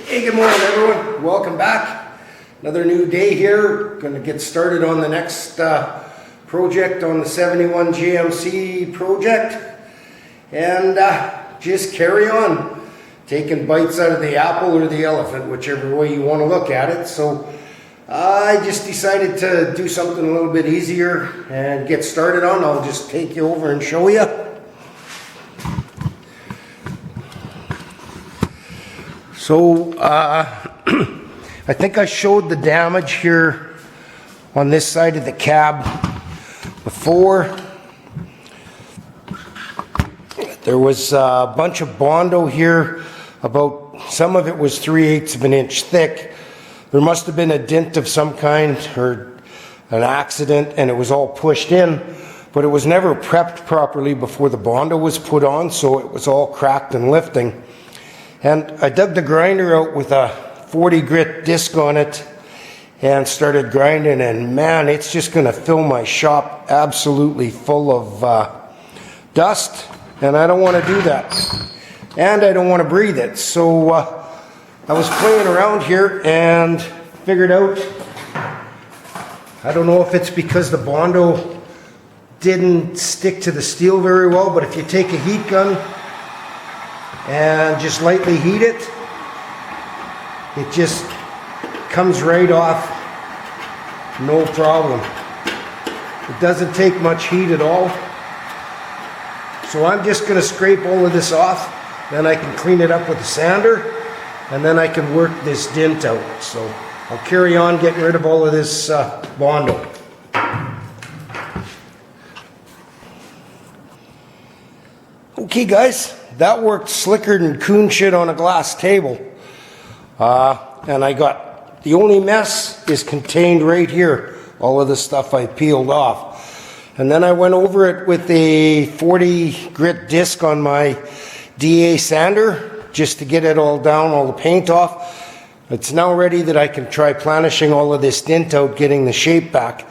Hey, good morning everyone. Welcome back. Another new day here. Going to get started on the next project on the 71 GMC project. And just carry on. Taking bites out of the apple or the elephant, whichever way you want to look at it. So I just decided to do something a little bit easier and get started on. I'll just take you over and show you. So I think I showed the damage here on this side of the cab before. There was a bunch of Bondo here, about some of it was 3/8 of an inch thick. There must have been a dent of some kind or an accident and it was all pushed in, but it was never prepped properly before the Bondo was put on, so it was all cracked and lifting. And I dug the grinder out with a 40 grit disc on it and started grinding, and man, it's just going to fill my shop absolutely full of dust, and I don't want to do that. And I don't want to breathe it. So I was playing around here and figured out, I don't know if it's because the Bondo didn't stick to the steel very well, but if you take a heat gun and just lightly heat it, it just comes right off, no problem. It doesn't take much heat at all. So I'm just going to scrape all of this off, then I can clean it up with a sander, and then I can work this dent out. So I'll carry on getting rid of all of this Bondo. Okay guys, that worked slicker than coon shit on a glass table. And I got, the only mess is contained right here. All of the stuff I peeled off. And then I went over it with a 40 grit disc on my DA sander just to get it all down, all the paint off. It's now ready that I can try planishing all of this dent out, getting the shape back.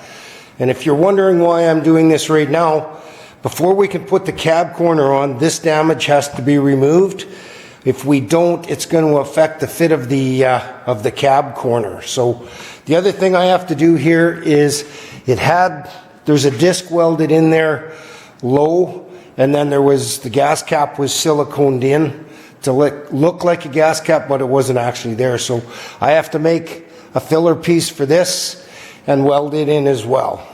And if you're wondering why I'm doing this right now, before we can put the cab corner on, this damage has to be removed. If we don't, it's going to affect the fit of the cab corner. So the other thing I have to do here is there's a disc welded in there low, and then the gas cap was siliconed in to look like a gas cap, but it wasn't actually there. So I have to make a filler piece for this and weld it in as well.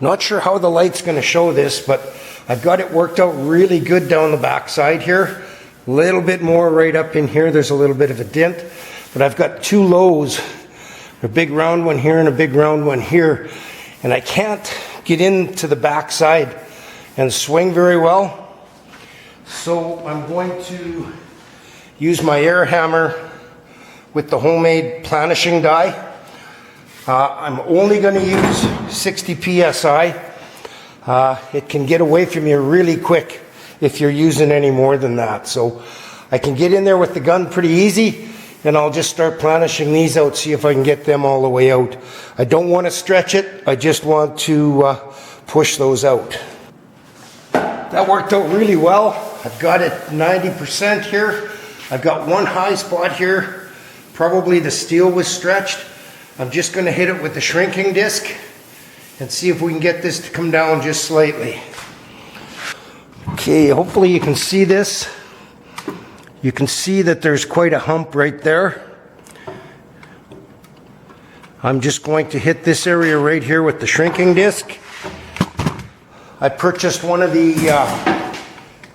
Not sure how the light's going to show this, but I've got it worked out really good down the back side here. A little bit more right up in here. There's a little bit of a dent, but I've got two lows, a big round one here and a big round one here, and I can't get into the back side and swing very well. So I'm going to use my air hammer with the homemade planishing die. I'm only going to use 60 psi. It can get away from you really quick if you're using any more than that. So I can get in there with the gun pretty easy, and I'll just start planishing these out, see if I can get them all the way out. I don't want to stretch it, I just want to push those out. That worked out really well. I've got it 90% here. I've got one high spot here. Probably the steel was stretched. I'm just going to hit it with the shrinking disc and see if we can get this to come down just slightly. Okay, hopefully you can see this. You can see that there's quite a hump right there. I'm just going to hit this area right here with the shrinking disc. I purchased one of the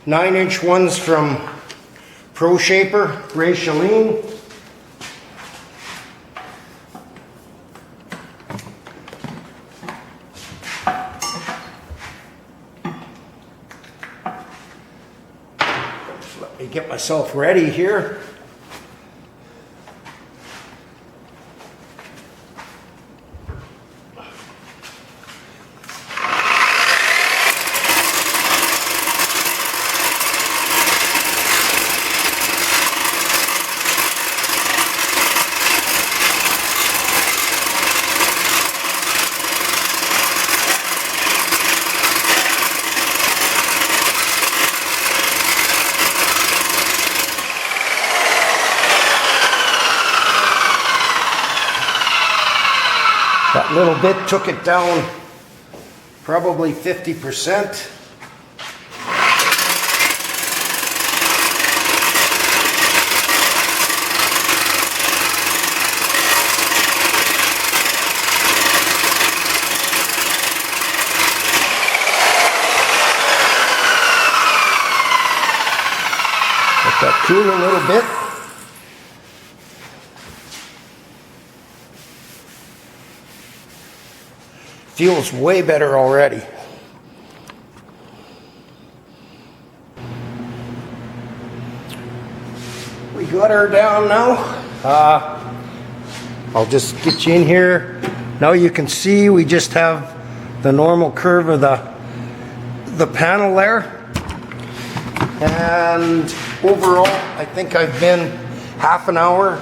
9-inch ones from Pro Shaper, Ray Chalene. Let me get myself ready here. little bit, took it down probably 50%. Let that cool a little bit. Feels way better already. We got her down now. I'll just get you in here. Now you can see we just have the normal curve of the panel there. And overall, I think I've been half an hour,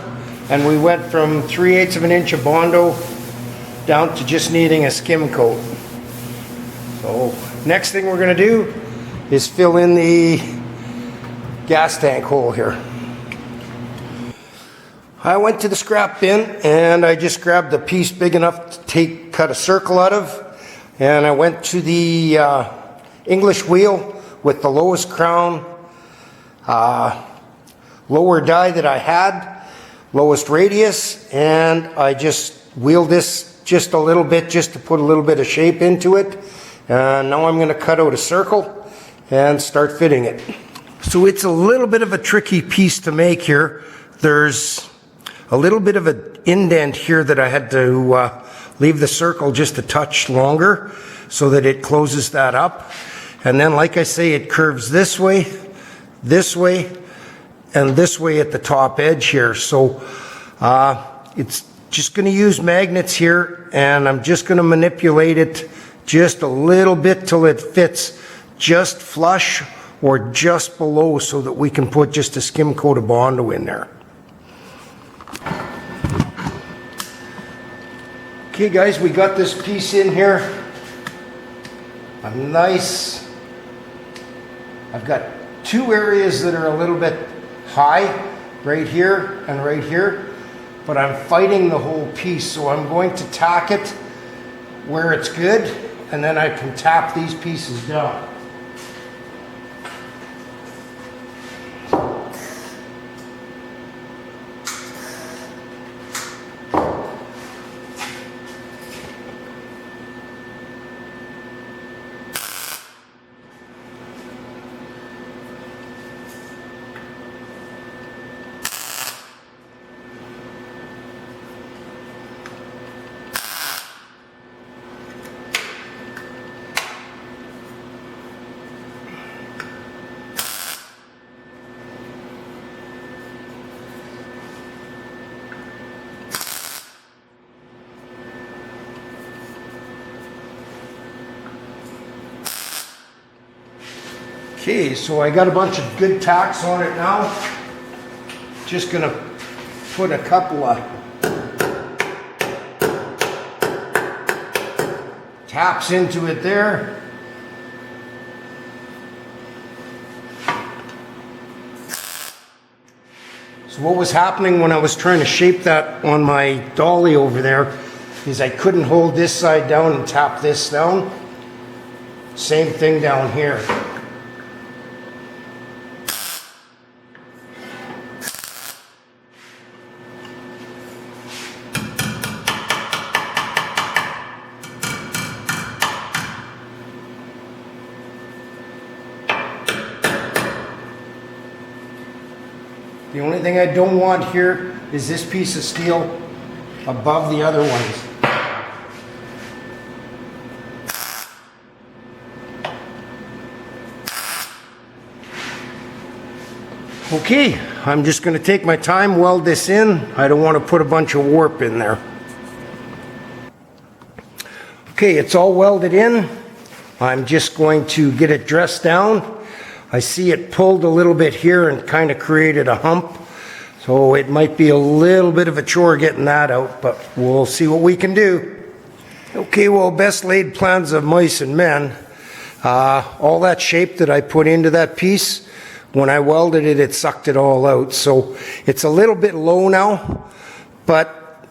and we went from 3/8 of an inch of Bondo down to just needing a skim coat. So next thing we're going to do is fill in the gas tank hole here. I went to the scrap bin and I just grabbed a piece big enough to cut a circle out of, and I went to the English wheel with the lowest crown, lower die that I had, lowest radius, and I just wheeled this just a little bit just to put a little bit of shape into it. And now I'm going to cut out a circle and start fitting it. So it's a little bit of a tricky piece to make here. There's a little bit of an indent here that I had to leave the circle just a touch longer so that it closes that up. And then, like I say, it curves this way, and this way at the top edge here. So it's just going to use magnets here, and I'm just going to manipulate it just a little bit till it fits just flush or just below, so that we can put just a skim coat of Bondo in there. Okay guys, we got this piece in here. I've got two areas that are a little bit high, right here and right here. But I'm fighting the whole piece, so I'm going to tack it where it's good, and then I can tap these pieces down. Okay, so I got a bunch of good tacks on it now. Just gonna put a couple of taps into it there. So what was happening when I was trying to shape that on my dolly over there is I couldn't hold this side down and tap this down. Same thing down here. The only thing I don't want here is this piece of steel above the other ones. Okay, I'm just going to take my time, weld this in. I don't want to put a bunch of warp in there. Okay, it's all welded in. I'm just going to get it dressed down. I see it pulled a little bit here and kind of created a hump. So it might be a little bit of a chore getting that out, but we'll see what we can do. Okay, well, best laid plans of mice and men. All that shape that I put into that piece, when I welded it, it sucked it all out. So it's a little bit low now, but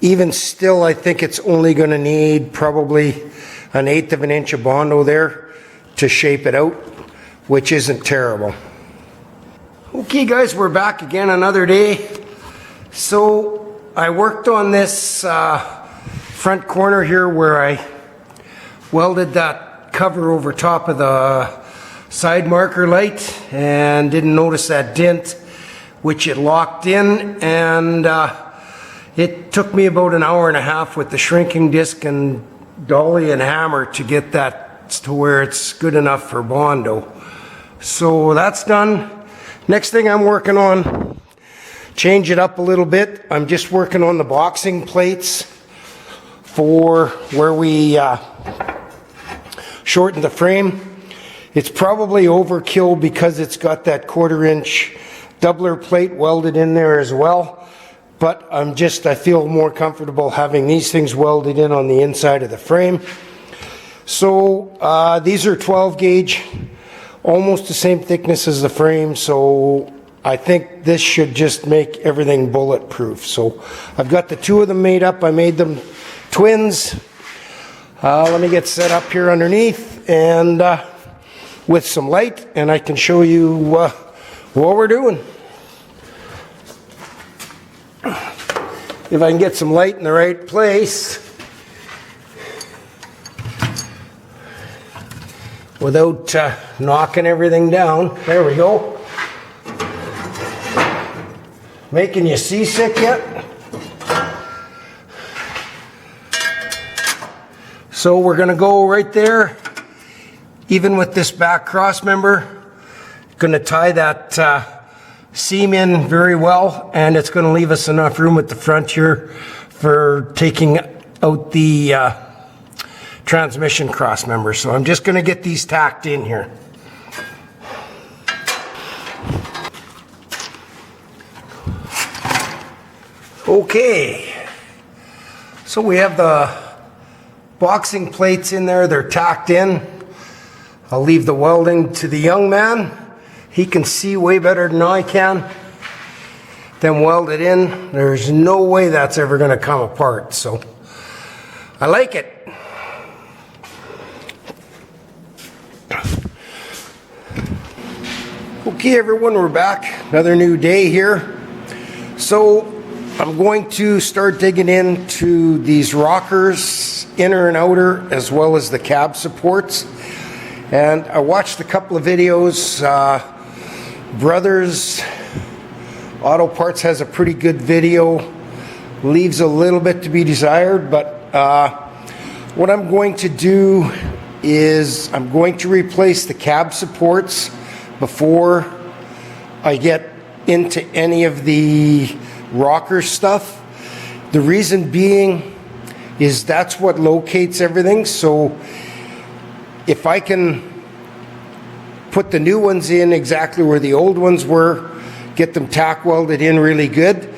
even still, I think it's only going to need probably 1/8 of an inch of Bondo there to shape it out, which isn't terrible. Okay guys, we're back again another day. So I worked on this front corner here where I welded that cover over top of the side marker light and didn't notice that dent, which it locked in, and it took me about an hour and a half with the shrinking disc and dolly and hammer to get that to where it's good enough for Bondo. So that's done. Next thing I'm working on, change it up a little bit. I'm just working on the boxing plates for where we shorten the frame. It's probably overkill because it's got that 1/4 inch doubler plate welded in there as well. But I feel more comfortable having these things welded in on the inside of the frame. So these are 12 gauge, almost the same thickness as the frame. So I think this should just make everything bulletproof. So I've got the 2 of them made up. I made them twins. Let me get set up here underneath and with some light, and I can show you what we're doing. If I can get some light in the right place without knocking everything down. There we go. Making you seasick yet? So we're going to go right there, even with this back cross member. Going to tie that seam in very well, and it's going to leave us enough room at the front here for taking out the transmission cross member. So I'm just going to get these tacked in here. Okay, so we have the boxing plates in there. They're tacked in. I'll leave the welding to the young man. He can see way better than I can. Then weld it in. There's no way that's ever going to come apart. So I like it. Okay everyone, we're back. Another new day here. So I'm going to start digging into these rockers, inner and outer, as well as the cab supports. And I watched a couple of videos. Brothers Auto Parts has a pretty good video. Leaves a little bit to be desired, but what I'm going to do is I'm going to replace the cab supports before I get into any of the rocker stuff. The reason being is that's what locates everything. So if I can put the new ones in exactly where the old ones were, get them tack welded in really good,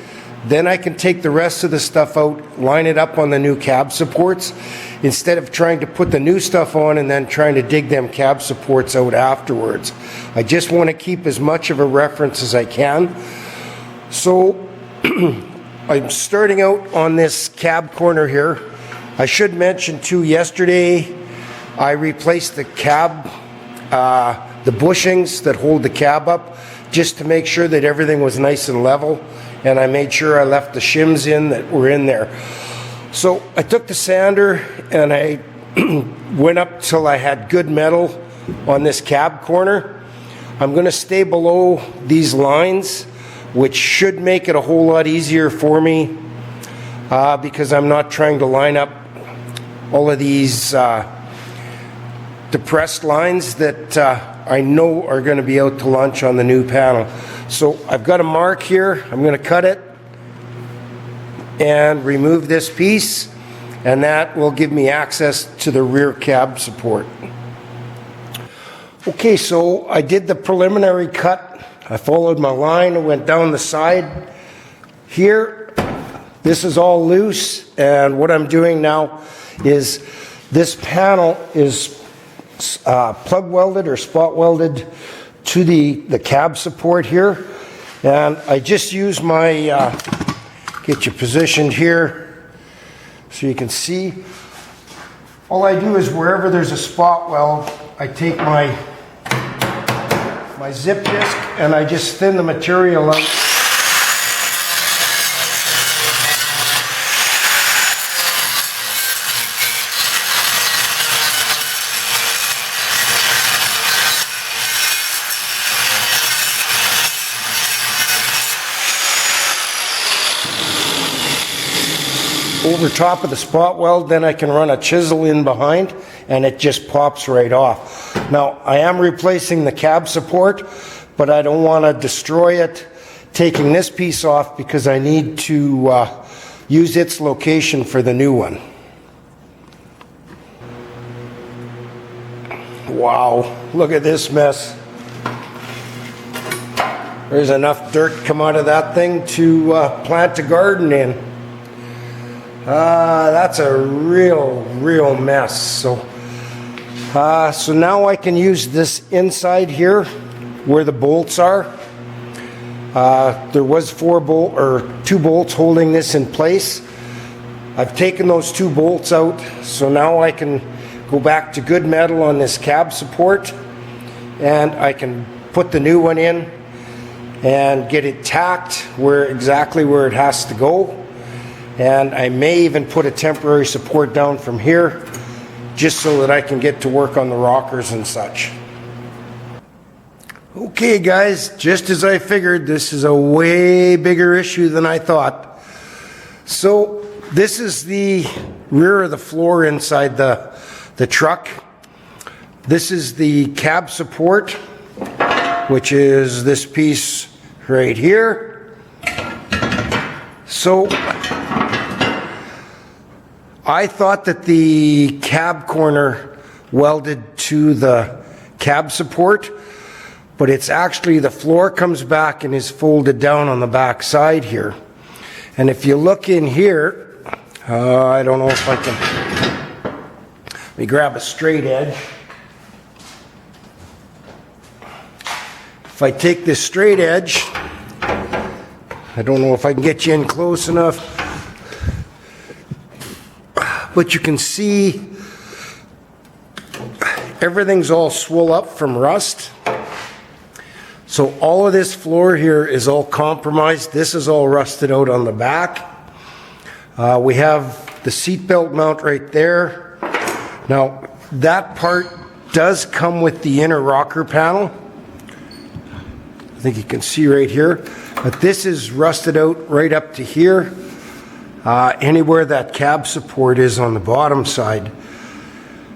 then I can take the rest of the stuff out, line it up on the new cab supports, instead of trying to put the new stuff on and then trying to dig them cab supports out afterwards. I just want to keep as much of a reference as I can. So I'm starting out on this cab corner here. I should mention too, yesterday I replaced the cab, the bushings that hold the cab up, just to make sure that everything was nice and level, and I made sure I left the shims in that were in there. So I took the sander and I went up till I had good metal on this cab corner. I'm going to stay below these lines, which should make it a whole lot easier for me because I'm not trying to line up all of these depressed lines that I know are going to be out to lunch on the new panel. So I've got a mark here. I'm going to cut it and remove this piece, and that will give me access to the rear cab support. Okay, so I did the preliminary cut. I followed my line and went down the side here. This is all loose, and what I'm doing now is this panel is plug welded or spot welded to the cab support here, and I just use my get you positioned here. So you can see, all I do is wherever there's a spot weld, I take my zip disc and I just thin the material out. Over top of the spot weld, then I can run a chisel in behind and it just pops right off. Now I am replacing the cab support, but I don't want to destroy it taking this piece off because I need to use its location for the new one. Wow, look at this mess. There's enough dirt come out of that thing to plant a garden in. That's a real mess. So now I can use this inside here where the bolts are. There was 2 bolts holding this in place. I've taken those 2 bolts out, so now I can go back to good metal on this cab support, and I can put the new one in and get it tacked exactly where it has to go. And I may even put a temporary support down from here just so that I can get to work on the rockers and such. Okay guys, just as I figured, this is a way bigger issue than I thought. So this is the rear of the floor inside the truck. This is the cab support, which is this piece right here. So I thought that the cab corner welded to the cab support, but it's actually the floor comes back and is folded down on the back side here. And if you look in here, I don't know if I can, let me grab a straight edge. If I take this straight edge, I don't know if I can get you in close enough, but you can see everything's all swole up from rust. So all of this floor here is all compromised. This is all rusted out on the back. We have the seat belt mount right there. Now that part does come with the inner rocker panel. I think you can see right here, but this is rusted out right up to here. Anywhere that cab support is on the bottom side.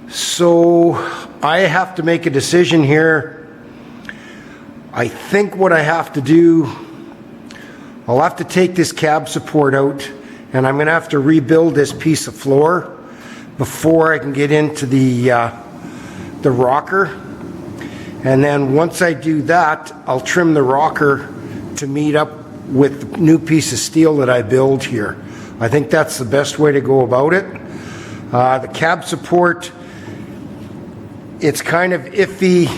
So I have to make a decision here. I think what I have to do, I'll have to take this cab support out and I'm going to have to rebuild this piece of floor before I can get into the rocker. And then once I do that, I'll trim the rocker to meet up with the new piece of steel that I build here. I think that's the best way to go about it. The cab support, it's kind of iffy.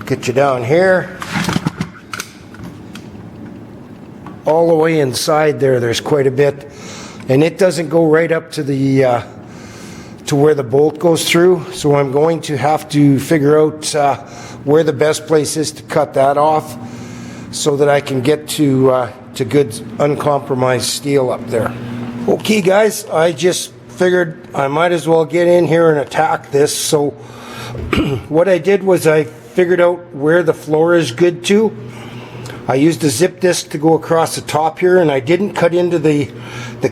Get you down here. All the way inside there's quite a bit. And it doesn't go right up to the to where the bolt goes through. So I'm going to have to figure out where the best place is to cut that off so that I can get to good uncompromised steel up there. Okay guys, I just figured I might as well get in here and attack this. So what I did was I figured out where the floor is good to. I used a zip disc to go across the top here, and I didn't cut into the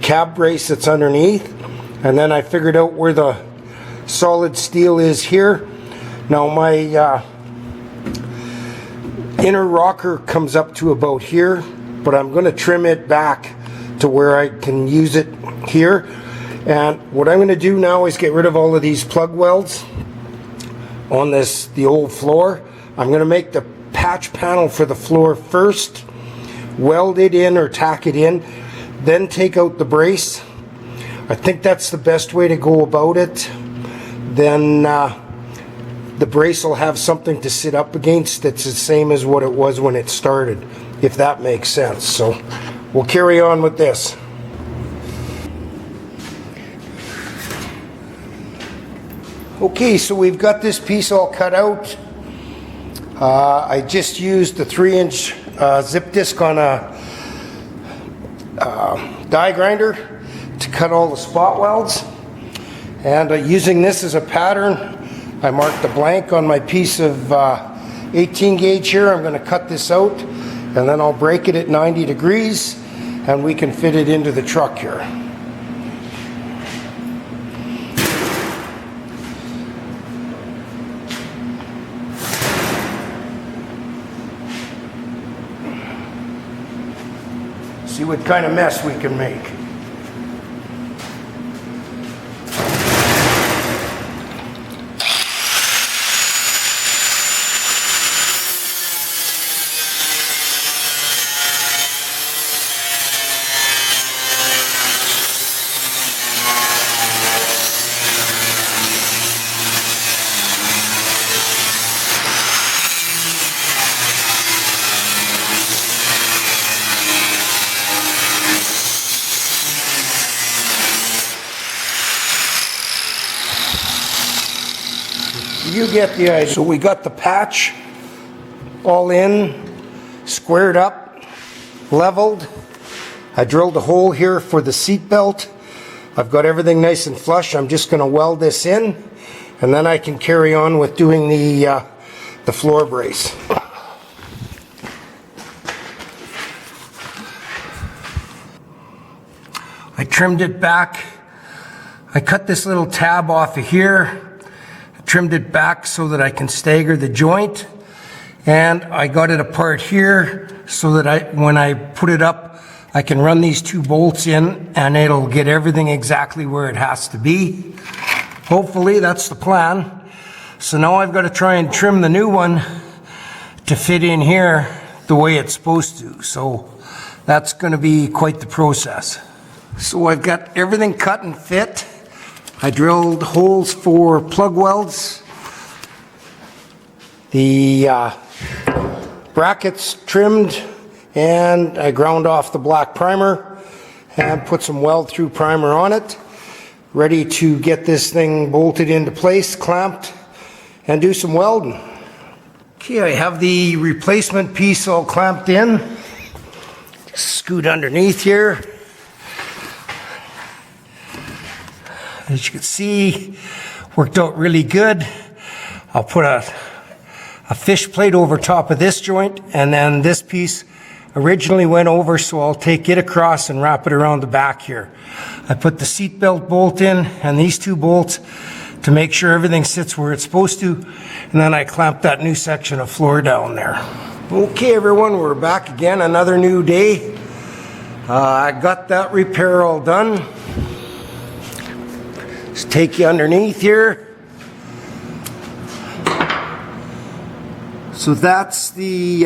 cab brace that's underneath. And then I figured out where the solid steel is here. Now my inner rocker comes up to about here, but I'm going to trim it back to where I can use it here. And what I'm going to do now is get rid of all of these plug welds on the old floor. I'm going to make the patch panel for the floor first, weld it in or tack it in, then take out the brace. I think that's the best way to go about it. Then the brace will have something to sit up against that's the same as what it was when it started, if that makes sense. So we'll carry on with this. Okay, so we've got this piece all cut out. I just used the 3-inch zip disc on a die grinder to cut all the spot welds. And using this as a pattern, I marked the blank on my piece of 18 gauge here. I'm going to cut this out and then I'll break it at 90 degrees and we can fit it into the truck here. See what kind of mess we can make. You get the idea. So we got the patch all in, squared up, leveled. I drilled a hole here for the seat belt. I've got everything nice and flush. I'm just going to weld this in, and then I can carry on with doing the floor brace. I trimmed it back. I cut this little tab off of here. Trimmed it back so that I can stagger the joint, and I got it apart here so that when I put it up, I can run these 2 bolts in and it'll get everything exactly where it has to be. Hopefully that's the plan. So now I've got to try and trim the new one to fit in here the way it's supposed to. So that's going to be quite the process. So I've got everything cut and fit. I drilled holes for plug welds. The brackets trimmed, and I ground off the black primer and put some weld through primer on it. Ready to get this thing bolted into place, clamped, and do some welding. Okay, I have the replacement piece all clamped in. Scoot underneath here. As you can see, worked out really good. I'll put a fish plate over top of this joint, and then this piece originally went over, so I'll take it across and wrap it around the back here. I put the seat belt bolt in and these 2 bolts to make sure everything sits where it's supposed to, and then I clamped that new section of floor down there. Okay everyone, we're back again, another new day. I got that repair all done. Just take you underneath here. So that's the,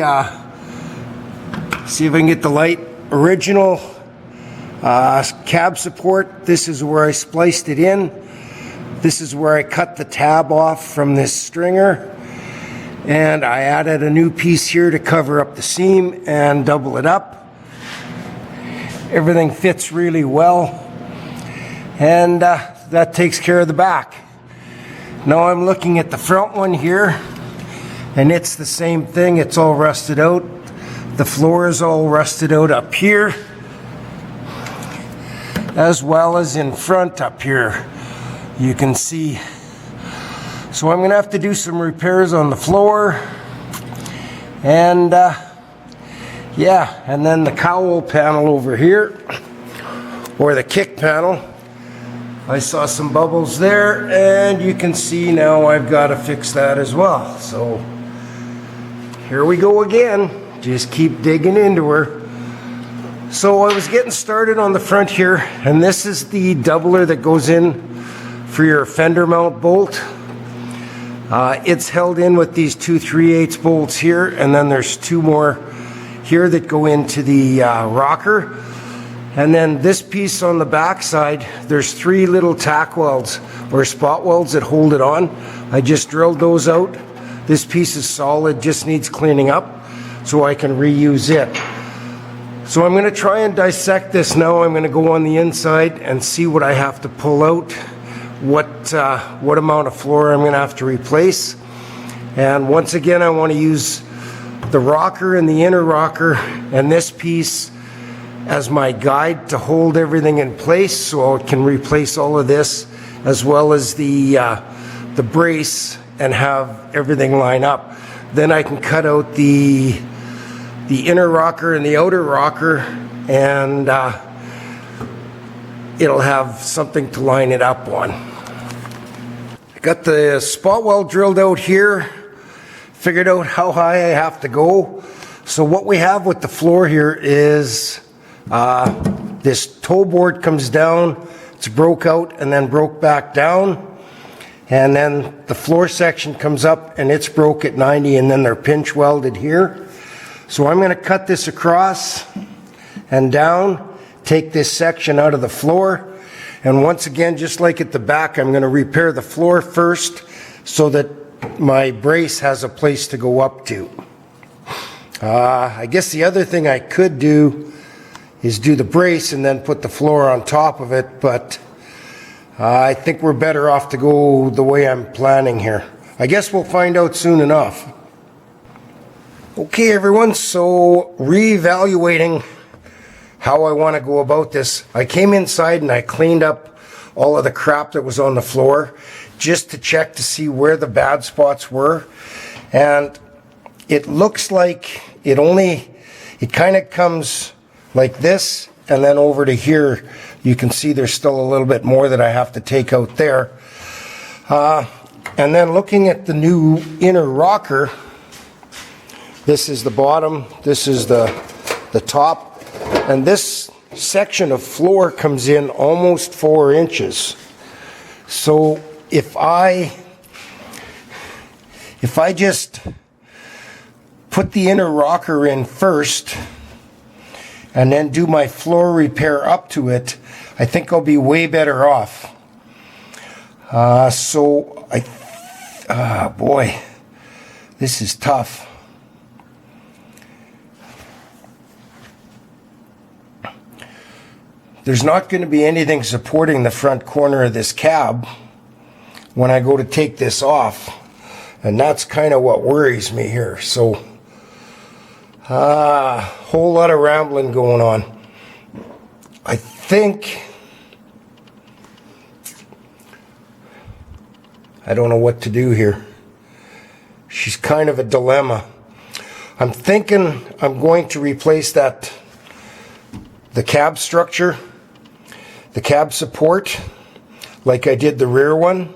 see if I can get the light, original cab support. This is where I spliced it in. This is where I cut the tab off from this stringer. And I added a new piece here to cover up the seam and double it up. Everything fits really well. And that takes care of the back. Now I'm looking at the front one here, and it's the same thing. It's all rusted out. The floor is all rusted out up here, as well as in front up here. You can see. So I'm going to have to do some repairs on the floor, and yeah, and then the cowl panel over here, or the kick panel. I saw some bubbles there, and you can see now I've got to fix that as well. So here we go again. Just keep digging into her. So I was getting started on the front here, and this is the doubler that goes in for your fender mount bolt. It's held in with these 2 3/8 bolts here, and then there's 2 more here that go into the rocker. And then this piece on the back side, there's 3 little tack welds or spot welds that hold it on. I just drilled those out. This piece is solid, just needs cleaning up so I can reuse it. So I'm going to try and dissect this now. I'm going to go on the inside and see what I have to pull out what amount of floor I'm going to have to replace. And once again, I want to use the rocker and the inner rocker and this piece as my guide to hold everything in place, so I can replace all of this as well as the brace and have everything line up. Then I can cut out the inner rocker and the outer rocker, and it'll have something to line it up on. I got the spot weld drilled out here, figured out how high I have to go. So what we have with the floor here is this toe board comes down, it's broke out and then broke back down, and then the floor section comes up and it's broke at 90, and then they're pinch welded here. So I'm going to cut this across and down, take this section out of the floor, and once again, just like at the back, I'm going to repair the floor first so that my brace has a place to go up to. I guess the other thing I could do is do the brace and then put the floor on top of it, but I think we're better off to go the way I'm planning here. I guess we'll find out soon enough. Okay everyone, so reevaluating how I want to go about this. I came inside and I cleaned up all of the crap that was on the floor just to check to see where the bad spots were, and it looks like it kind of comes like this, and then over to here you can see there's still a little bit more that I have to take out there. And then looking at the new inner rocker, this is the bottom, this is the top, and this section of floor comes in almost 4 inches. So if I just put the inner rocker in first and then do my floor repair up to it, I think I'll be way better off. Boy, this is tough. There's not going to be anything supporting the front corner of this cab when I go to take this off, and that's kind of what worries me here. So whole lot of rambling going on. I think I don't know what to do here. She's kind of a dilemma. I'm thinking I'm going to replace the cab structure, the cab support, like I did the rear one,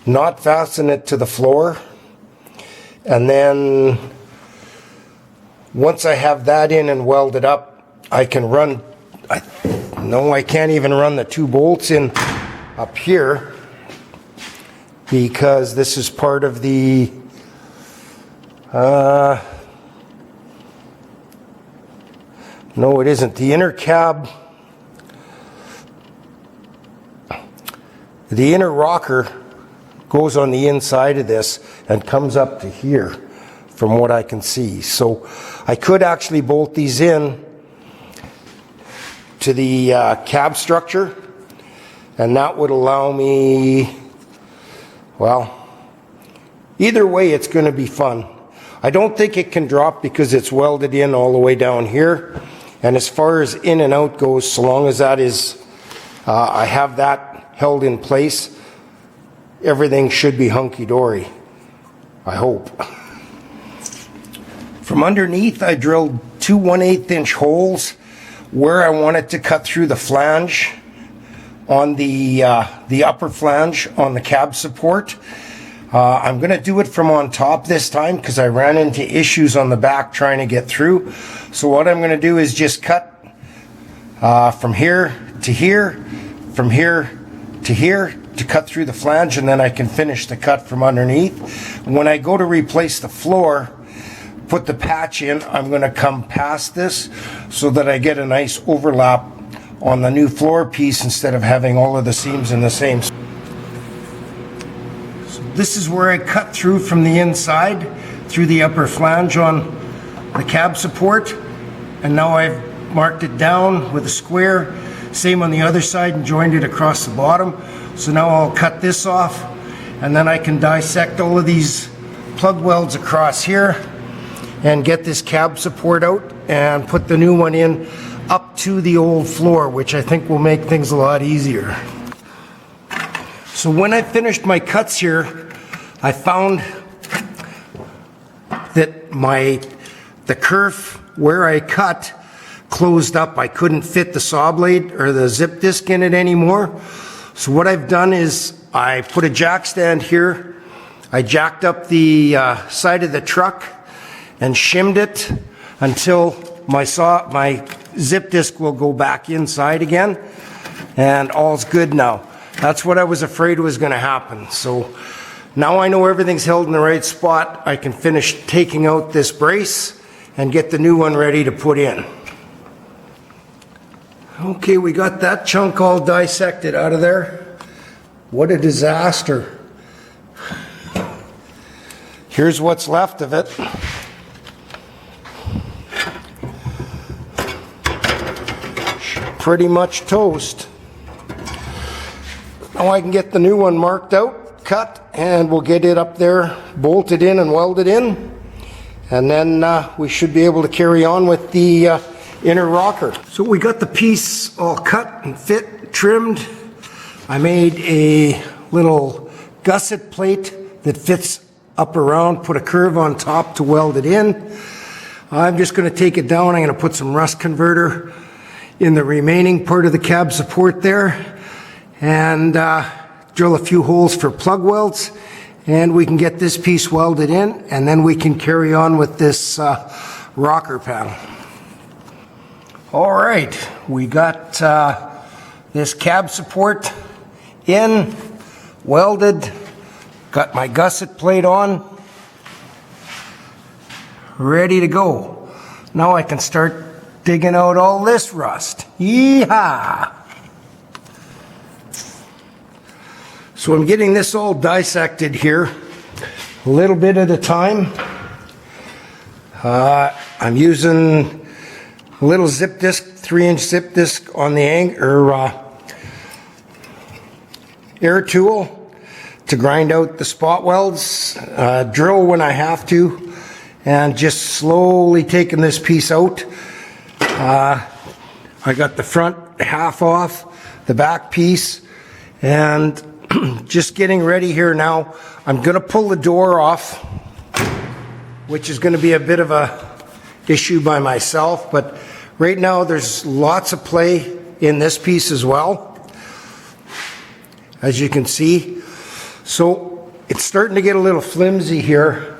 not fasten it to the floor, and then once I have that in and welded up, I can run, I can't even run the 2 bolts in up here because this is part of the no, it isn't. The inner cab, the inner rocker goes on the inside of this and comes up to here from what I can see. So I could actually bolt these in to the cab structure, and that would allow me, well, either way it's going to be fun. I don't think it can drop because it's welded in all the way down here. And as far as in and out goes, so long as that is, I have that held in place, everything should be hunky-dory, I hope. From underneath, I drilled 2 1/8 inch holes where I wanted to cut through the flange on the upper flange on the cab support. I'm going to do it from on top this time because I ran into issues on the back trying to get through. So what I'm going to do is just cut from here to here, from here to here to cut through the flange, and then I can finish the cut from underneath. When I go to replace the floor, put the patch in, I'm going to come past this so that I get a nice overlap on the new floor piece instead of having all of the seams in the same. This is where I cut through from the inside, through the upper flange on the cab support, and now I've marked it down with a square, same on the other side, and joined it across the bottom. So now I'll cut this off, and then I can dissect all of these plug welds across here and get this cab support out and put the new one in up to the old floor, which I think will make things a lot easier. So when I finished my cuts here, I found that the kerf where I cut closed up. I couldn't fit the saw blade or the zip disc in it anymore. So what I've done is I put a jack stand here. I jacked up the side of the truck and shimmed it until my zip disc will go back inside again, and all's good now. That's what I was afraid was going to happen. So now I know everything's held in the right spot. I can finish taking out this brace and get the new one ready to put in. Okay, we got that chunk all dissected out of there. What a disaster. Here's what's left of it. Pretty much toast. Now I can get the new one marked out, cut, and we'll get it up there, bolted in and welded in. And then we should be able to carry on with the inner rocker. So we got the piece all cut and fit, trimmed. I made a little gusset plate that fits up around, put a curve on top to weld it in. I'm just going to take it down. I'm going to put some rust converter in the remaining part of the cab support there and drill a few holes for plug welds, and we can get this piece welded in, and then we can carry on with this rocker panel. All right, we got this cab support in, welded, got my gusset plate on, ready to go. Now I can start digging out all this rust. Yeehaw! So I'm getting this all dissected here, a little bit at a time. I'm using a little zip disc, 3-inch zip disc on the air tool to grind out the spot welds, drill when I have to, and just slowly taking this piece out. I got the front half off, the back piece, and just getting ready here now. I'm going to pull the door off, which is going to be a bit of a issue by myself, but right now there's lots of play in this piece as well, as you can see. So it's starting to get a little flimsy here,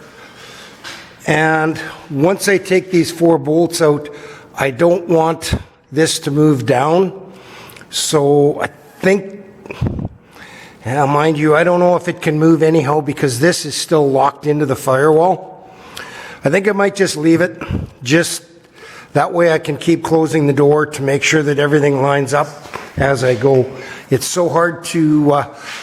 and once I take these 4 bolts out, I don't want this to move down. So I think, mind you, I don't know if it can move anyhow because this is still locked into the firewall. I think I might just leave it, just that way I can keep closing the door to make sure that everything lines up as I go. It's so hard to,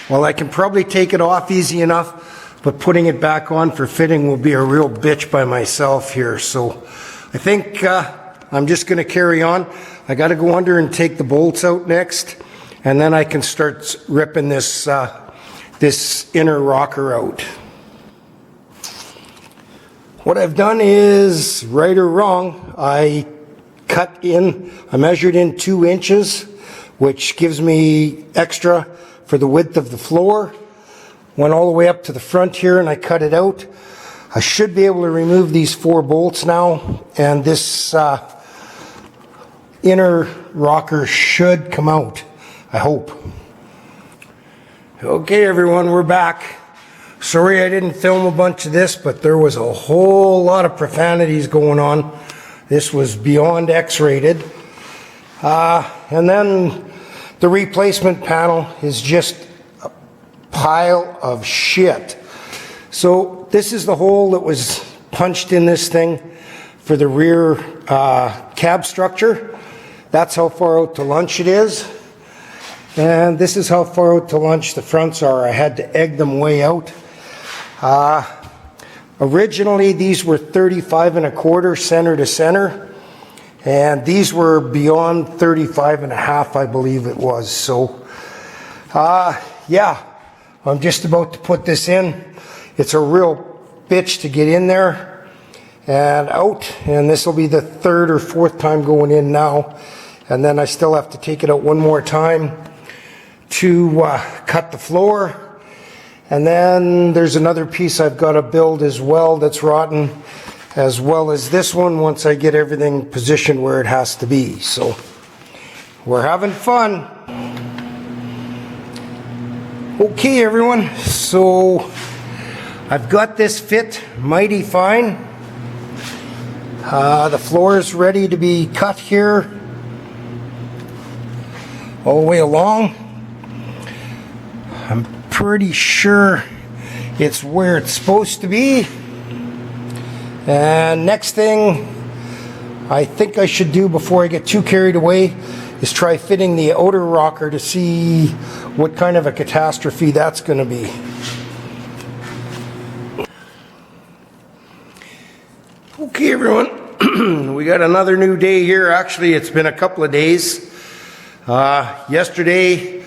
well, I can probably take it off easy enough, but putting it back on for fitting will be a real bitch by myself here. So I think I'm just going to carry on. I got to go under and take the bolts out next, and then I can start ripping this this inner rocker out. What I've done is, right or wrong, I measured in 2 inches, which gives me extra for the width of the floor. Went all the way up to the front here and I cut it out. I should be able to remove these 4 bolts now, and this inner rocker should come out, I hope. Okay everyone, we're back. Sorry I didn't film a bunch of this, but there was a whole lot of profanities going on. This was beyond X-rated. And then the replacement panel is just a pile of shit. So this is the hole that was punched in this thing for the rear cab structure. That's how far out to lunch it is. And this is how far out to lunch the fronts are. I had to egg them way out. Originally these were 35 1/4 center to center, and these were beyond 35 1/2, I believe it was. So yeah, I'm just about to put this in. It's a real bitch to get in there and out, and this will be the third or fourth time going in now, and then I still have to take it out one more time to cut the floor. And then there's another piece I've got to build as well that's rotten, as well as this one once I get everything positioned where it has to be. So we're having fun. Okay, everyone, so I've got this fit mighty fine. The floor is ready to be cut here all the way along. I'm pretty sure it's where it's supposed to be. And next thing I think I should do before I get too carried away is try fitting the outer rocker to see what kind of a catastrophe that's going to be. Okay, everyone, we got another new day here. Actually, it's been a couple of days. Yesterday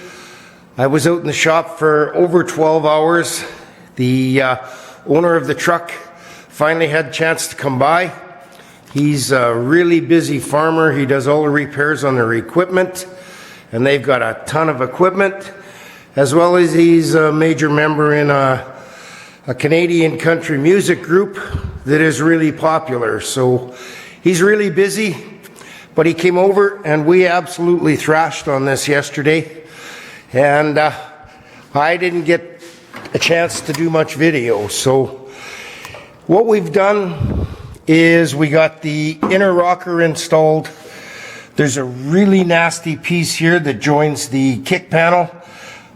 I was out in the shop for over 12 hours. The owner of the truck finally had a chance to come by. He's a really busy farmer. He does all the repairs on their equipment, and they've got a ton of equipment, as well as he's a major member in a Canadian country music group that is really popular. So he's really busy, but he came over and we absolutely thrashed on this yesterday. And I didn't get a chance to do much video. So what we've done is we got the inner rocker installed. There's a really nasty piece here that joins the kick panel.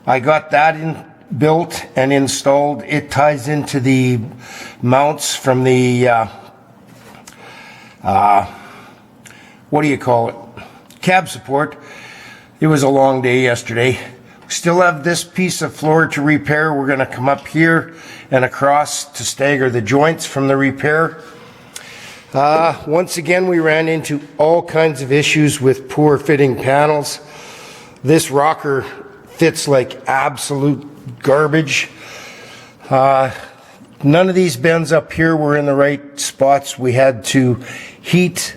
I got that built and installed. It ties into the mounts from the what do you call it? Cab support. It was a long day yesterday. Still have this piece of floor to repair. We're going to come up here and across to stagger the joints from the repair. Once again, we ran into all kinds of issues with poor fitting panels. This rocker fits like absolute garbage. None of these bends up here were in the right spots. We had to heat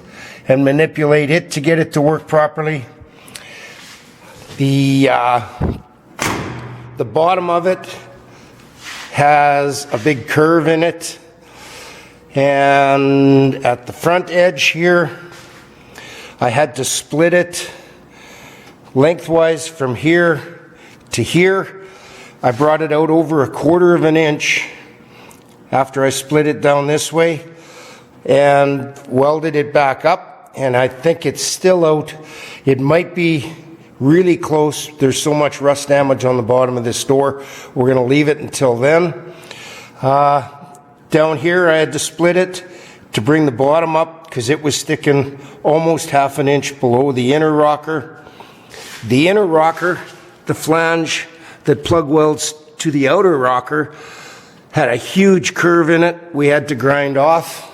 and manipulate it to get it to work properly. The bottom of it has a big curve in it, and at the front edge here I had to split it lengthwise from here to here. I brought it out over 1/4 of an inch after I split it down this way and welded it back up, and I think it's still out. It might be really close. There's so much rust damage on the bottom of this door. We're going to leave it until then. Down here I had to split it to bring the bottom up because it was sticking almost 1/2 inch below the inner rocker. The inner rocker, the flange that plug welds to the outer rocker, had a huge curve in it we had to grind off.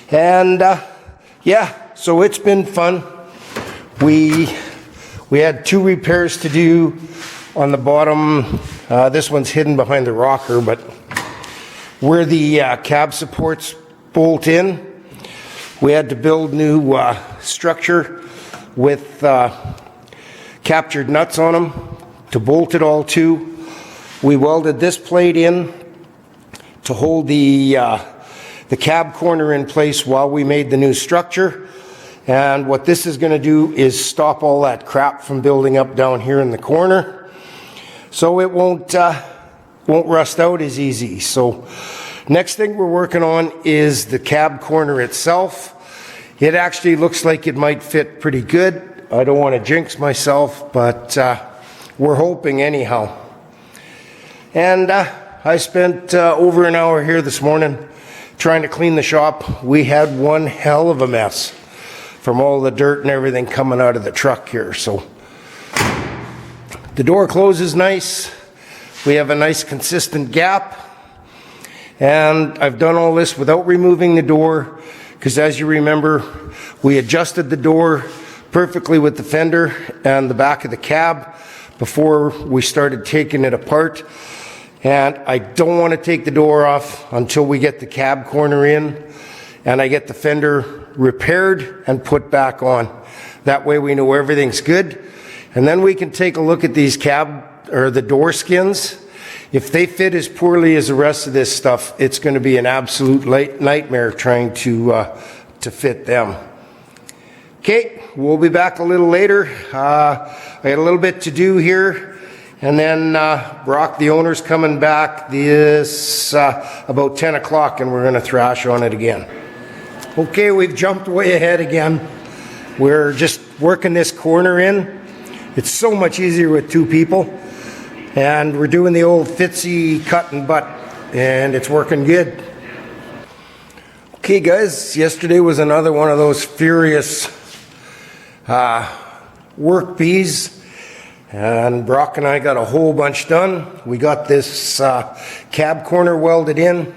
And yeah, so it's been fun. We had 2 repairs to do on the bottom. This one's hidden behind the rocker, but where the cab supports bolt in, we had to build new structure with captured nuts on them to bolt it all to. We welded this plate in to hold the cab corner in place while we made the new structure. And what this is going to do is stop all that crap from building up down here in the corner, so it won't rust out as easy. So next thing we're working on is the cab corner itself. It actually looks like it might fit pretty good. I don't want to jinx myself, but we're hoping anyhow. And I spent over an hour here this morning trying to clean the shop. We had one hell of a mess from all the dirt and everything coming out of the truck here. So the door closes nice. We have a nice consistent gap. And I've done all this without removing the door, because as you remember, we adjusted the door perfectly with the fender and the back of the cab, before we started taking it apart. And I don't want to take the door off until we get the cab corner in and I get the fender repaired and put back on. That way we know everything's good. And then we can take a look at these the door skins. If they fit as poorly as the rest of this stuff, it's going to be an absolute nightmare trying to fit them. Okay, we'll be back a little later. I got a little bit to do here, and then Brock, the owner's coming back this about 10 o'clock, and we're going to thrash on it again. Okay, we've jumped way ahead again. We're just working this corner in. It's so much easier with two people, and we're doing the old Fitzy cut and butt, and it's working good. Okay guys, yesterday was another one of those furious work bees, and Brock and I got a whole bunch done. We got this cab corner welded in.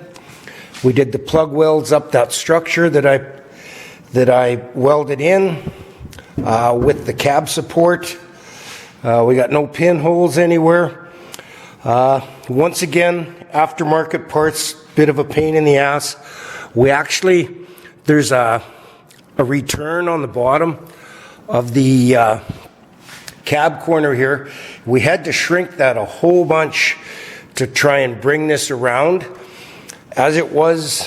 We did the plug welds up that structure that I welded in with the cab support. We got no pinholes anywhere. Once again, aftermarket parts, bit of a pain in the ass. There's a return on the bottom of the cab corner here. We had to shrink that a whole bunch to try and bring this around. As it was,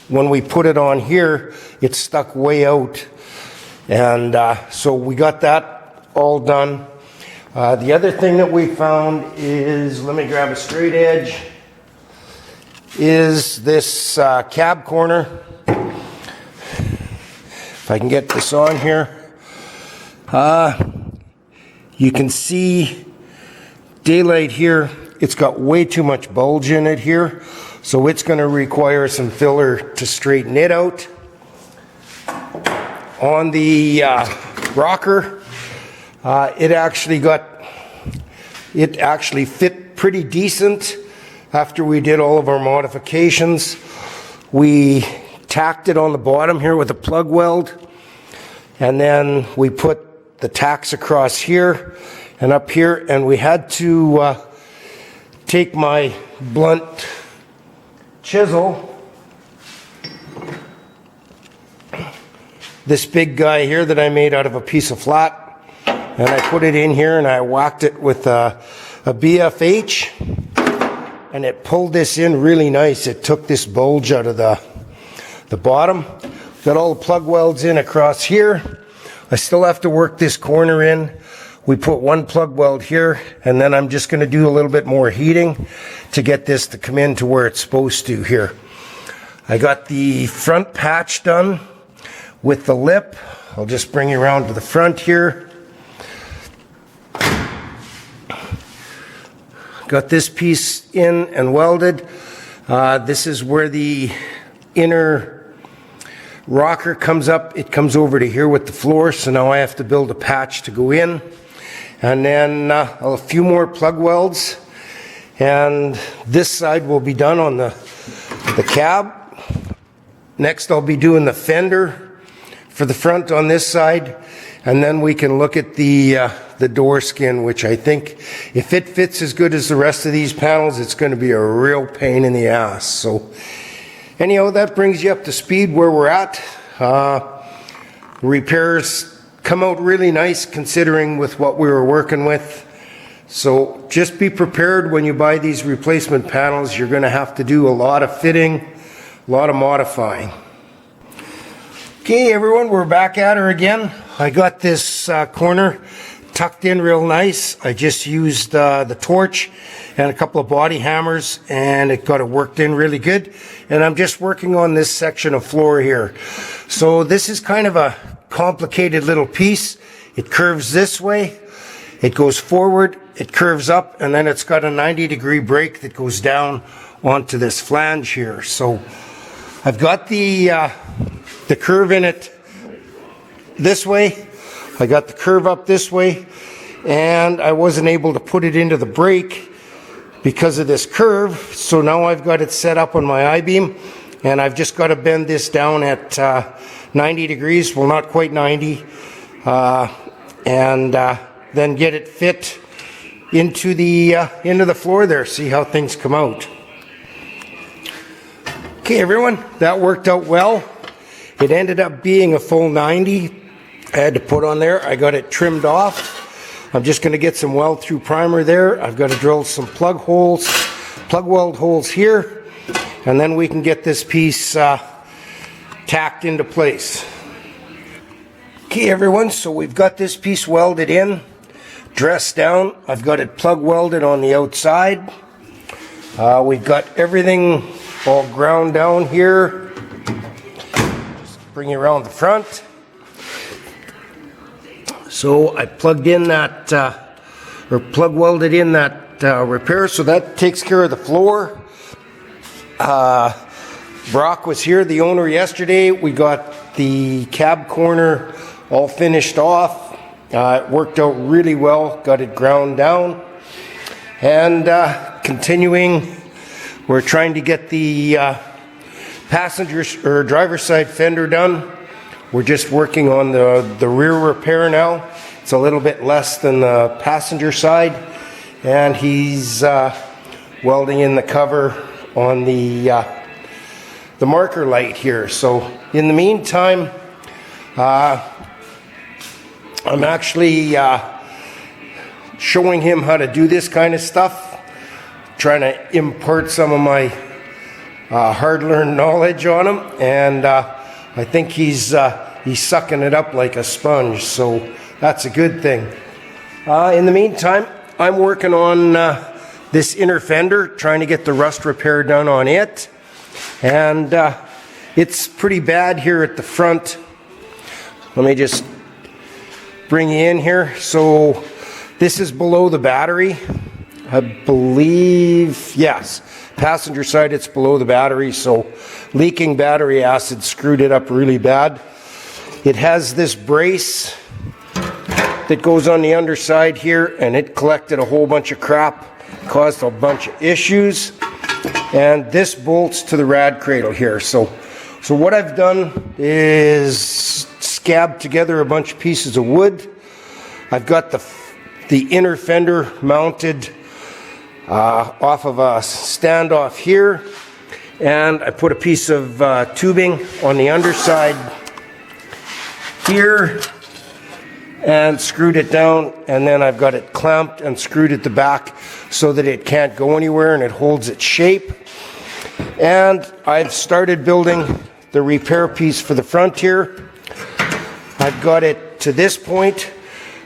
when we put it on here, it stuck way out. And so we got that all done. The other thing that we found is, let me grab a straight edge, is this cab corner. If I can get this on here. You can see daylight here. It's got way too much bulge in it here, so it's going to require some filler to straighten it out. On the rocker, it actually fit pretty decent after we did all of our modifications. We tacked it on the bottom here with a plug weld, and then we put the tacks across here and up here, and we had to take my blunt chisel, this big guy here that I made out of a piece of flat, and I put it in here and I whacked it with a BFH, and it pulled this in really nice. It took this bulge out of the bottom. Got all the plug welds in across here. I still have to work this corner in. We put one plug weld here, and then I'm just going to do a little bit more heating to get this to come in to where it's supposed to here. I got the front patch done with the lip. I'll just bring you around to the front here. Got this piece in and welded. This is where the inner rocker comes up. It comes over to here with the floor, so now I have to build a patch to go in. And then a few more plug welds, and this side will be done on the cab. Next I'll be doing the fender for the front on this side, and then we can look at the door skin, which I think if it fits as good as the rest of these panels, it's going to be a real pain in the ass. So anyhow, that brings you up to speed where we're at. Repairs come out really nice considering with what we were working with. So just be prepared when you buy these replacement panels. You're going to have to do a lot of fitting, a lot of modifying. Okay everyone, we're back at her again. I got this corner tucked in real nice. I just used the torch and a couple of body hammers, and it got it worked in really good. And I'm just working on this section of floor here. So this is kind of a complicated little piece. It curves this way, it goes forward, it curves up, and then it's got a 90-degree break that goes down onto this flange here. So I've got the curve in it this way. I got the curve up this way, and I wasn't able to put it into the brake because of this curve. So now I've got it set up on my I-beam, and I've just got to bend this down at 90 degrees, well not quite 90, and then get it fit into the floor there, see how things come out. Okay, everyone, that worked out well. It ended up being a full 90. I had to put on there. I got it trimmed off. I'm just going to get some weld through primer there. I've got to drill some plug weld holes here, and then we can get this piece tacked into place. Okay, everyone, so we've got this piece welded in, dressed down. I've got it plug welded on the outside. We've got everything all ground down here. Just bring you around the front. So I plugged in that, or plug welded in that repair, so that takes care of the floor. Brock was here, the owner, yesterday. We got the cab corner all finished off. It worked out really well, got it ground down. And continuing, we're trying to get the passenger or driver's side fender done. We're just working on the rear repair now. It's a little bit less than the passenger side. And he's welding in the cover on the marker light here. So in the meantime, I'm actually showing him how to do this kind of stuff, trying to impart some of my hard-learned knowledge on him, and I think he's sucking it up like a sponge, so that's a good thing. In the meantime, I'm working on this inner fender, trying to get the rust repair done on it, and it's pretty bad here at the front. Let me just bring you in here. So this is below the battery, I believe. Yes, passenger side, it's below the battery, so leaking battery acid screwed it up really bad. It has this brace that goes on the underside here, and it collected a whole bunch of crap, caused a bunch of issues. And this bolts to the rad cradle here. So what I've done is scabbed together a bunch of pieces of wood. I've got the inner fender mounted off of a standoff here, and I put a piece of tubing on the underside here and screwed it down, and then I've got it clamped and screwed at the back so that it can't go anywhere and it holds its shape. And I've started building the repair piece for the front here. I've got it to this point.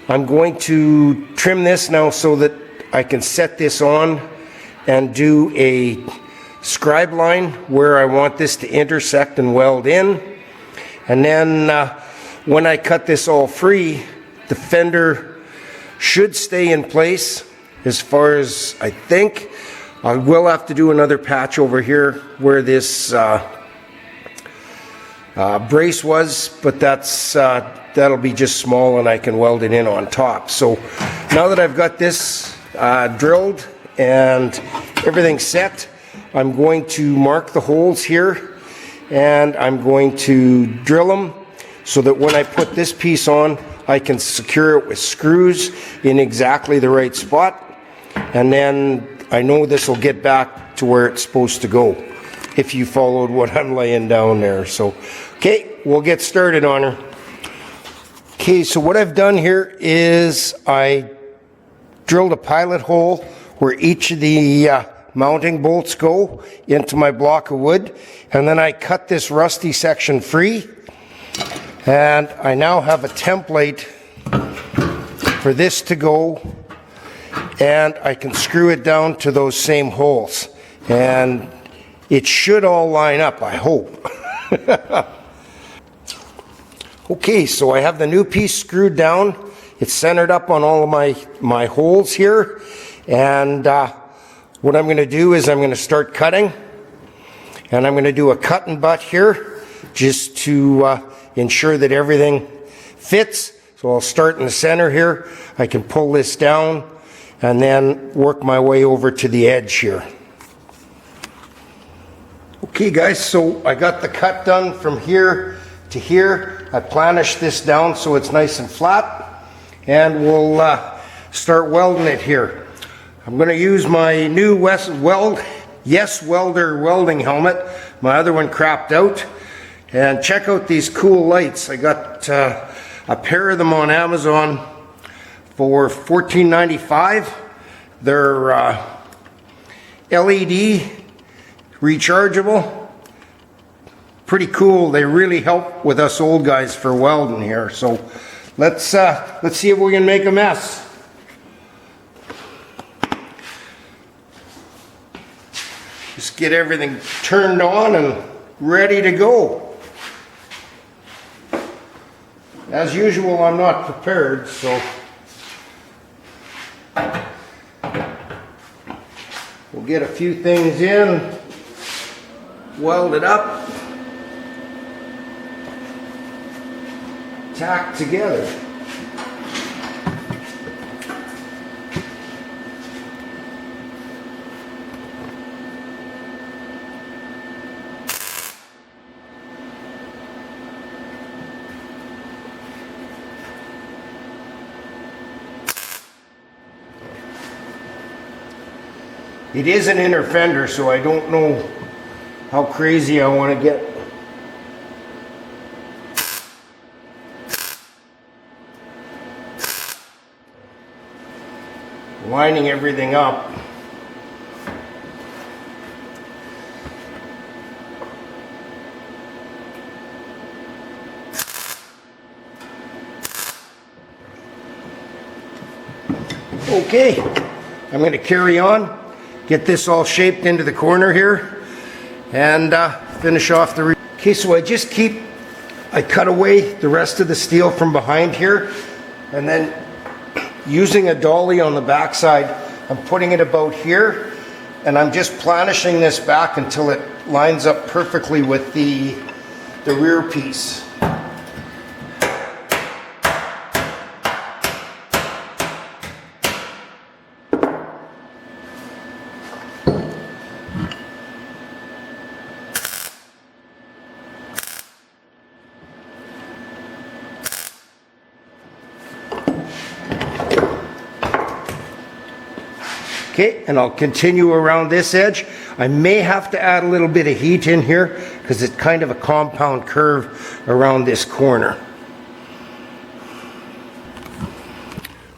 I'm going to trim this now so that I can set this on and do a scribe line where I want this to intersect and weld in. And then when I cut this all free, the fender should stay in place as far as I think. I will have to do another patch over here where this brace was, but that'll be just small and I can weld it in on top. So now that I've got this drilled and everything set, I'm going to mark the holes here and I'm going to drill them so that when I put this piece on, I can secure it with screws in exactly the right spot, and then I know this will get back to where it's supposed to go if you followed what I'm laying down there. So, okay, we'll get started on her. Okay, so what I've done here is I drilled a pilot hole where each of the mounting bolts go into my block of wood, and then I cut this rusty section free, and I now have a template for this to go, and I can screw it down to those same holes, and it should all line up, I hope. Okay, so I have the new piece screwed down. It's centered up on all of my holes here, and what I'm going to do is I'm going to start cutting, and I'm going to do a cut and butt here just to ensure that everything fits. So I'll start in the center here. I can pull this down and then work my way over to the edge here. Okay guys, so I got the cut done from here to here. I planished this down so it's nice and flat, and we'll start welding it here. I'm going to use my new Yes Welder welding helmet. My other one crapped out. And check out these cool lights. I got a pair of them on Amazon for $14.95. They're LED, rechargeable. Pretty cool. They really help with us old guys for welding here. So let's see if we can make a mess. Just get everything turned on and ready to go. As usual, I'm not prepared, so we'll get a few things in, weld it up, tack together. It is an inner fender, so I don't know how crazy I want to get. Lining everything up. Okay, I'm going to carry on. Get this all shaped into the corner here and finish off the... Okay, so I cut away the rest of the steel from behind here, and then using a dolly on the back side, I'm putting it about here, and I'm just planishing this back until it lines up perfectly with the rear piece. Okay, and I'll continue around this edge. I may have to add a little bit of heat in here because it's kind of a compound curve around this corner.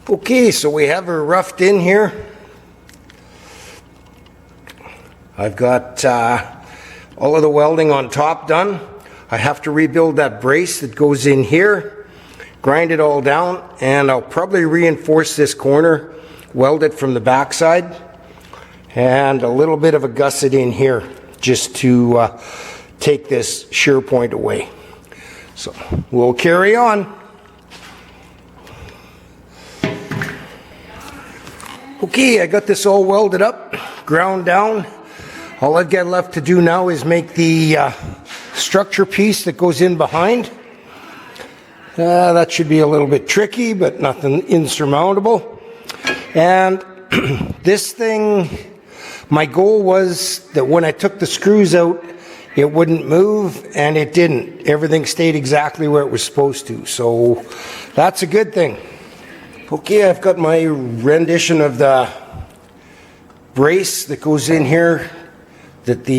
Okay, so we have her roughed in here. I've got all of the welding on top done. I have to rebuild that brace that goes in here, grind it all down, and I'll probably reinforce this corner, weld it from the back side, and a little bit of a gusset in here just to take this shear point away. So we'll carry on. Okay, I got this all welded up, ground down. All I've got left to do now is make the structure piece that goes in behind. That should be a little bit tricky, but nothing insurmountable. And this thing, my goal was that when I took the screws out, it wouldn't move, and it didn't. Everything stayed exactly where it was supposed to, so that's a good thing. Okay, I've got my rendition of the brace that goes in here, that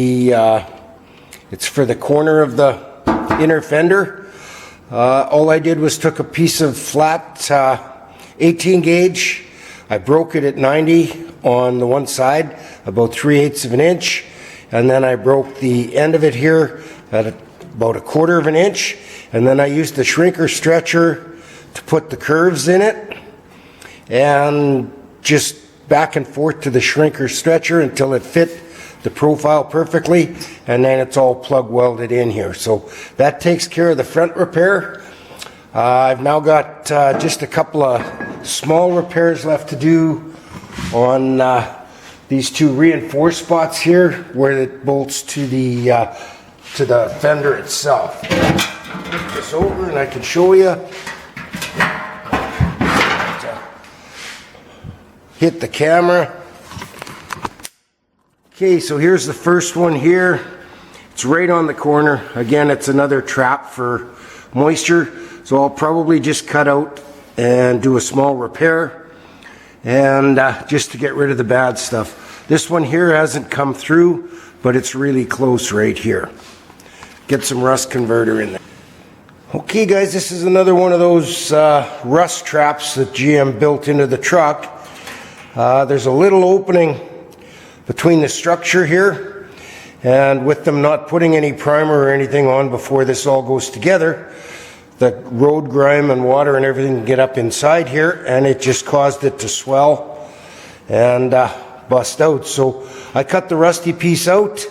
it's for the corner of the inner fender. All I did was took a piece of flat 18 gauge. I broke it at 90 on the one side, about 3/8 of an inch, and then I broke the end of it here at about 1/4 of an inch, and then I used the shrinker stretcher to put the curves in it, and just back and forth to the shrinker stretcher until it fit the profile perfectly, and then it's all plug welded in here. So that takes care of the front repair. I've now got just a couple of small repairs left to do on these two reinforced spots here where it bolts to the fender itself. Put this over and I can show you. Hit the camera. Okay, so here's the first one here. It's right on the corner. Again, it's another trap for moisture. So I'll probably just cut out and do a small repair. and just to get rid of the bad stuff. This one here hasn't come through, but it's really close right here. Get some rust converter in there. Okay guys, this is another one of those rust traps that GM built into the truck. There's a little opening between the structure here, and with them not putting any primer or anything on before this all goes together, the road grime and water and everything get up inside here, and it just caused it to swell and bust out. So I cut the rusty piece out,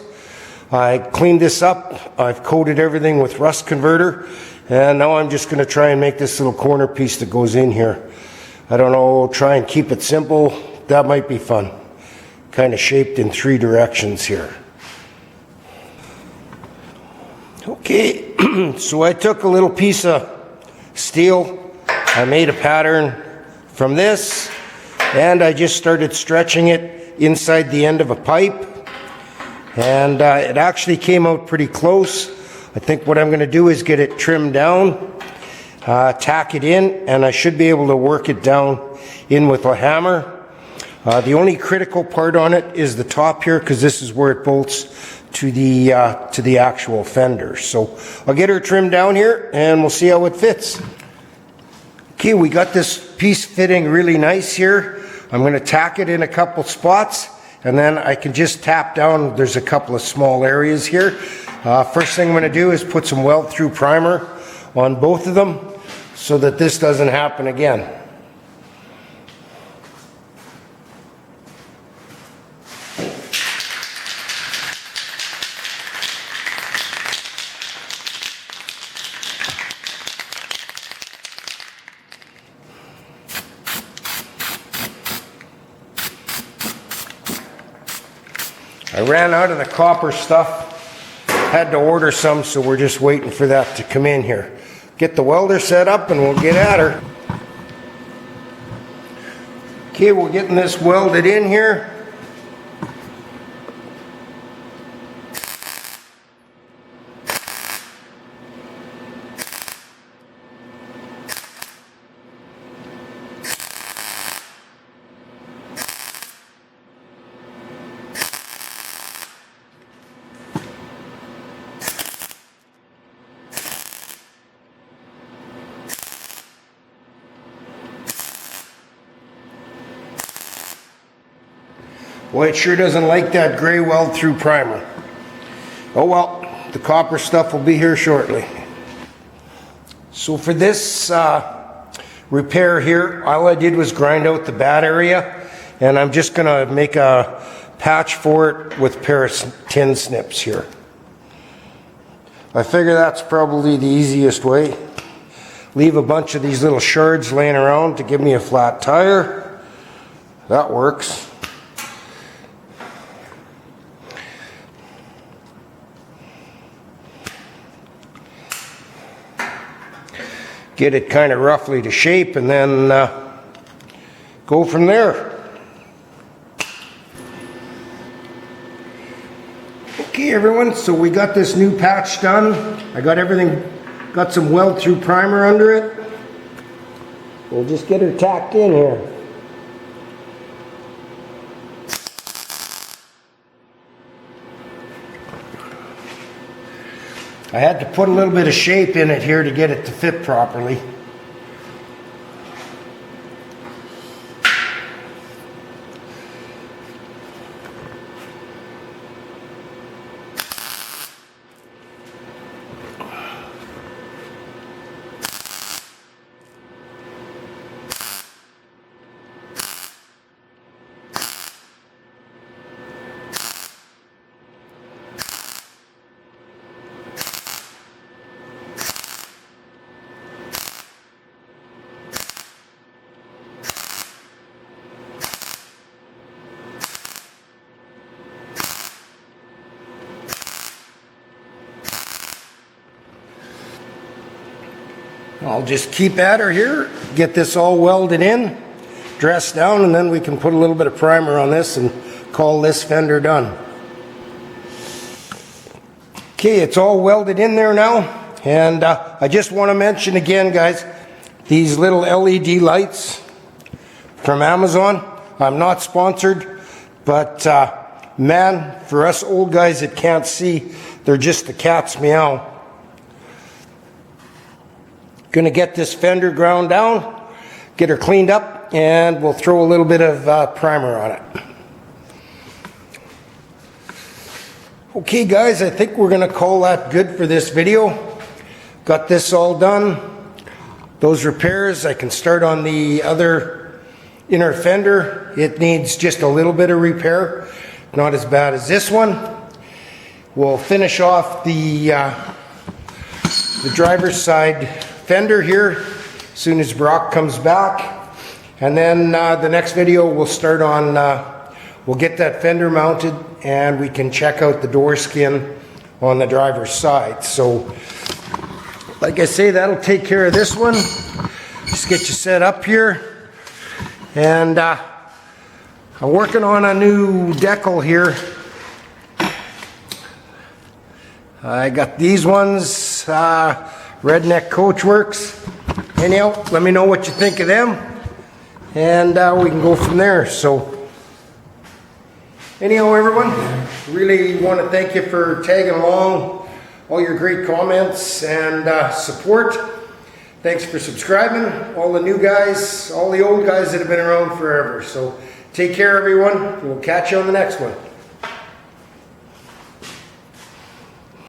I cleaned this up, I've coated everything with rust converter, and now I'm just going to try and make this little corner piece that goes in here. I don't know, try and keep it simple. That might be fun. Kind of shaped in 3 directions here. Okay, so I took a little piece of steel, I made a pattern from this, and I just started stretching it inside the end of a pipe, and it actually came out pretty close. I think what I'm going to do is get it trimmed down, tack it in, and I should be able to work it down in with a hammer. The only critical part on it is the top here, because this is where it bolts to the actual fender. So I'll get her trimmed down here and we'll see how it fits. Okay, we got this piece fitting really nice here. I'm going to tack it in a couple spots, and then I can just tap down. There's a couple of small areas here. First thing I'm going to do is put some weld-through primer on both of them so that this doesn't happen again. I ran out of the copper stuff, had to order some, so we're just waiting for that to come in here. Get the welder set up and we'll get at her. Okay, we're getting this welded in here. Boy, it sure doesn't like that gray weld-through primer. Oh well, the copper stuff will be here shortly. So for this repair here, all I did was grind out the bad area, and I'm just going to make a patch for it with a pair of tin snips here. I figure that's probably the easiest way. Leave a bunch of these little shards laying around to give me a flat tire. That works. Get it kind of roughly to shape, and then go from there. Okay everyone, so we got this new patch done. I got everything, got some weld-through primer under it. We'll just get her tacked in here. I had to put a little bit of shape in it here to get it to fit properly. I'll just keep at her here, get this all welded in, dressed down, and then we can put a little bit of primer on this and call this fender done. Okay, it's all welded in there now, and I just want to mention again, guys, these little LED lights from Amazon. I'm not sponsored, but man, for us old guys that can't see, they're just the cat's meow. Gonna get this fender ground down, get her cleaned up, and we'll throw a little bit of primer on it. Okay guys, I think we're gonna call that good for this video. Got this all done. Those repairs, I can start on the other inner fender. It needs just a little bit of repair, not as bad as this one. We'll finish off the driver's side fender here as soon as Brock comes back, and then the next video we'll start on we'll get that fender mounted and we can check out the door skin on the driver's side. So like I say, that'll take care of this one. Just get you set up here, and I'm working on a new decal here. I got these ones, Redneck Coachworks. Anyhow, let me know what you think of them, and we can go from there. So anyhow, everyone, really want to thank you for tagging along, all your great comments and support. Thanks for subscribing, all the new guys, all the old guys that have been around forever. So take care, everyone. We'll catch you on the next one.